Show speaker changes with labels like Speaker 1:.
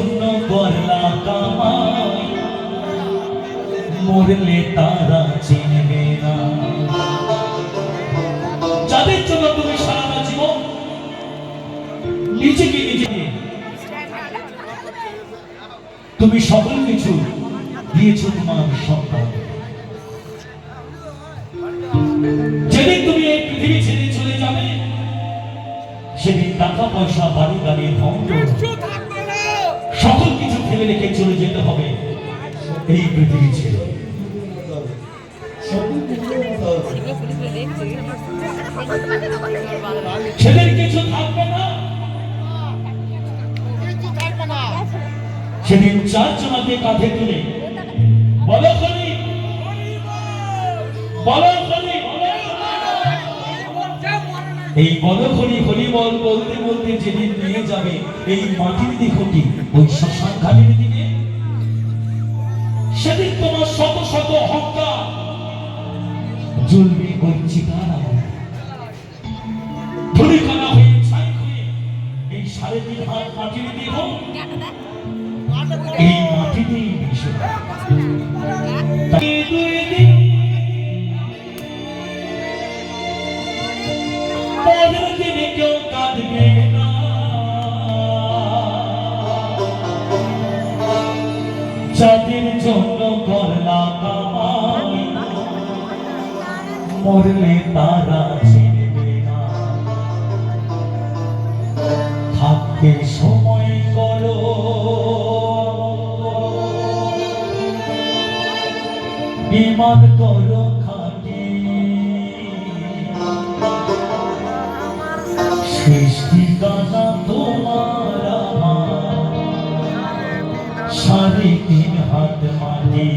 Speaker 1: জন্য করলা কামাই, মরলে তারা চিনবে না। যাদের জন্য তুমি সারাটা জীবন নিজেকে নিজে তুমি সকল কিছু দিয়েছো তোমার সন্তান, যেদিন তুমি এই পৃথিবী ছেড়ে চলে যাবে সেদিন টাকা পয়সা বাড়ি গাড়ি ধন সকল কিছু ফেলে রেখে চলে যেতে হবে এই পৃথিবী ছেড়ে। সেদিন কিছু থাকবে না, সেদিন চারজনাকে কাঁধে তুলে বলো হরি বলো হরি, এই বলো হরি হরি বল বলতে বলতে যেদিন নিয়ে যাবে এই মাটির দেহটি ওই শ্মশান ঘাটের দিকে, সেদিন তোমার শত শত অহংকার জ্বলবে ওই চিতার আগুনে, ধূলিকণা হয়ে ছাই হয়ে এই 3.5 হাত মাটির দেহ এই মাটিতেই মিশে পরের দিনে কেউ কাঁদবে না, যাদের জন্য করলা কামাই, মরলে তারা চিনবে না। থাকতে সময় করো, বিমান করো খাটি, সৃষ্টি কানা তোমার আমার 3.5 হাত মাটি।